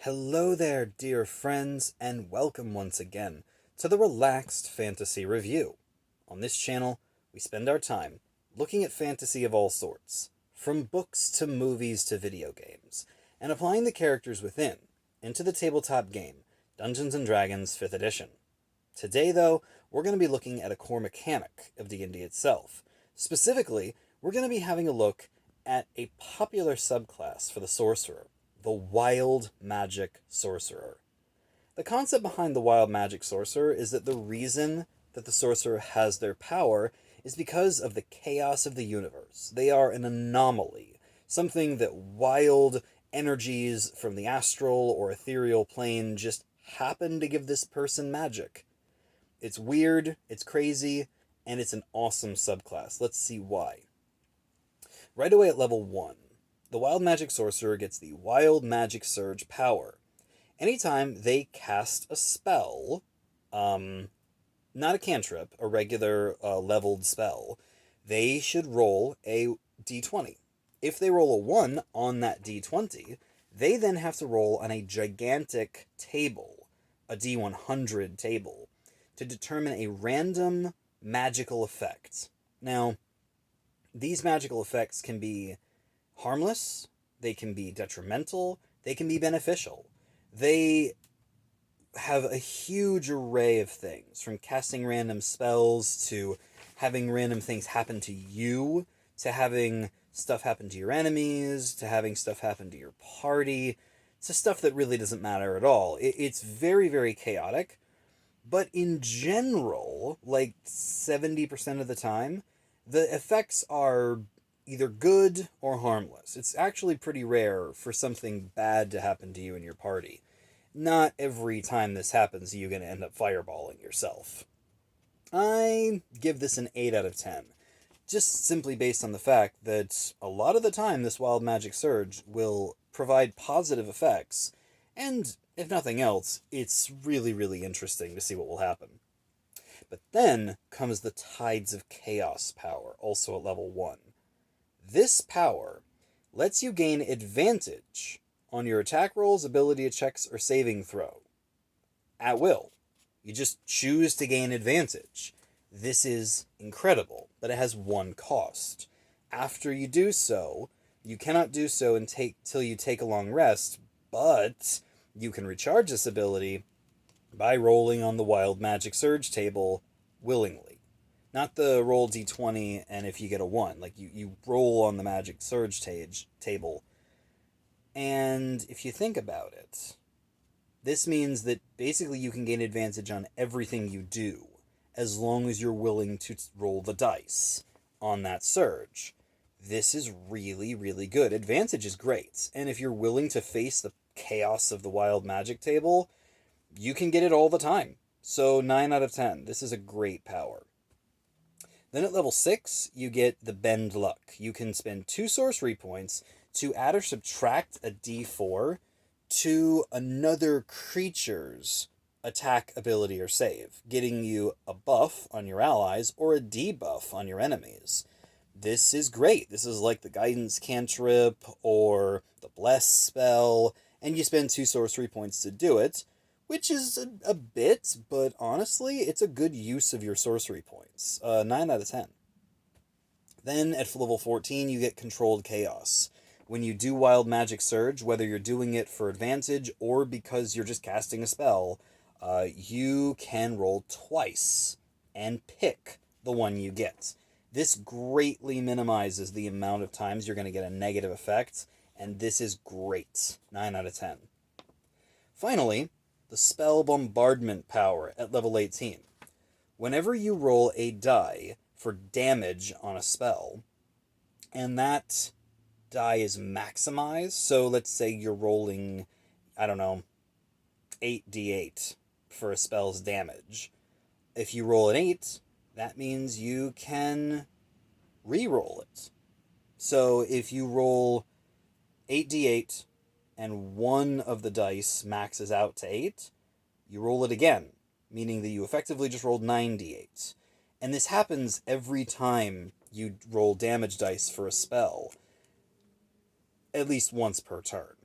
Hello there, dear friends, and welcome once again to the Relaxed Fantasy Review. On this channel, we spend our time looking at fantasy of all sorts, from books to movies to video games, and applying the characters within into the tabletop game, Dungeons & Dragons 5th Edition. Today, though, we're going to be looking at a core mechanic of D&D itself. Specifically, we're going to be having a look at a popular subclass for the Sorcerer, the Wild Magic Sorcerer. The concept behind the Wild Magic Sorcerer is that the reason that the Sorcerer has their power is because of the chaos of the universe. They are an anomaly, something that wild energies from the astral or ethereal plane just happen to give this person magic. It's weird, it's crazy, and it's an awesome subclass. Let's see why. Right away at level 1, the Wild Magic Sorcerer gets the Wild Magic Surge power. Anytime they cast a spell, not a cantrip, a regular leveled spell, they should roll a d20. If they roll a 1 on that d20, they then have to roll on a gigantic table, a d100 table, to determine a random magical effect. Now, these magical effects can be harmless, they can be detrimental, they can be beneficial. They have a huge array of things, from casting random spells to having random things happen to you, to having stuff happen to your enemies, to having stuff happen to your party, to stuff that really doesn't matter at all. It's very, very chaotic, but in general, like 70% of the time, the effects are either good or harmless. It's actually pretty rare for something bad to happen to you and your party. Not every time this happens are you going to end up fireballing yourself. I give this an 8 out of 10, just simply based on the fact that a lot of the time this Wild Magic Surge will provide positive effects, and if nothing else, it's really, really interesting to see what will happen. But then comes the Tides of Chaos power, also at level 1. This power lets you gain advantage on your attack rolls, ability checks, or saving throw. At will. You just choose to gain advantage. This is incredible, but it has one cost. After you do so, you cannot do so until you take a long rest, but you can recharge this ability by rolling on the Wild Magic Surge table willingly. Not the roll d20 and if you get a 1. Like, you roll on the Magic Surge table. And if you think about it, this means that basically you can gain advantage on everything you do, as long as you're willing to roll the dice on that surge. This is really, really good. Advantage is great, and if you're willing to face the chaos of the Wild Magic table, you can get it all the time. So 9 out of 10. This is a great power. Then at level 6, you get the Bend Luck. You can spend 2 sorcery points to add or subtract a d4 to another creature's attack, ability, or save, getting you a buff on your allies or a debuff on your enemies. This is great. This is like the Guidance cantrip or the Bless spell, and you spend 2 sorcery points to do it, which is a bit, but honestly, it's a good use of your sorcery points. 9 out of 10. Then at level 14, you get Controlled Chaos. When you do Wild Magic Surge, whether you're doing it for advantage or because you're just casting a spell, you can roll twice and pick the one you get. This greatly minimizes the amount of times you're going to get a negative effect, and this is great. 9 out of 10. Finally, the spell Bombardment power at level 18. Whenever you roll a die for damage on a spell, and that die is maximized, so let's say you're rolling, 8d8 for a spell's damage. If you roll an 8, that means you can re-roll it. So if you roll 8d8 and one of the dice maxes out to 8, you roll it again, meaning that you effectively just rolled 9d8. And this happens every time you roll damage dice for a spell, at least once per turn.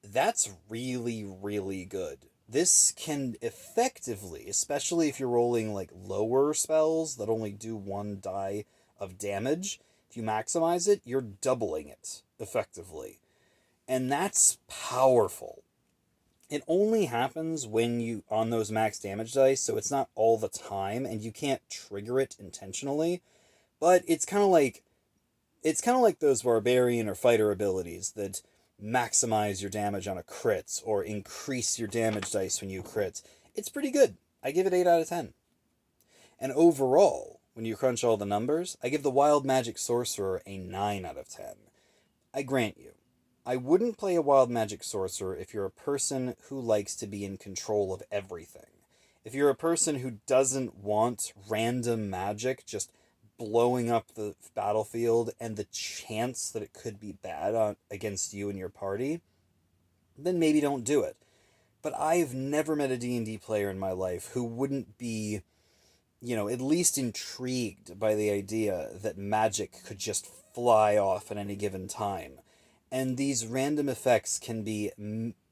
That's really, really good. This can effectively, especially if you're rolling like lower spells that only do 1 die of damage, if you maximize it, you're doubling it effectively. And that's powerful. It only happens when you on those max damage dice, so it's not all the time and you can't trigger it intentionally, but it's kind of like those barbarian or fighter abilities that maximize your damage on a crit or increase your damage dice when you crit. It's pretty good. I give it 8 out of 10. And overall, when you crunch all the numbers, I give the Wild Magic Sorcerer a 9 out of 10. I grant you, I wouldn't play a Wild Magic Sorcerer if you're a person who likes to be in control of everything. If you're a person who doesn't want random magic just blowing up the battlefield and the chance that it could be bad against you and your party, then maybe don't do it. But I've never met a D&D player in my life who wouldn't be, at least intrigued by the idea that magic could just fly off at any given time. And these random effects can be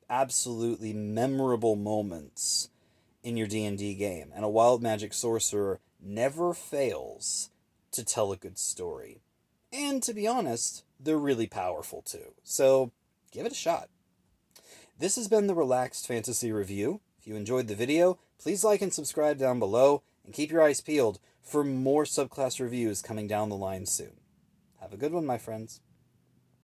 absolutely memorable moments in your D&D game. And a Wild Magic Sorcerer never fails to tell a good story. And to be honest, they're really powerful too. So give it a shot. This has been the Relaxed Fantasy Review. If you enjoyed the video, please like and subscribe down below, and keep your eyes peeled for more subclass reviews coming down the line soon. Have a good one, my friends.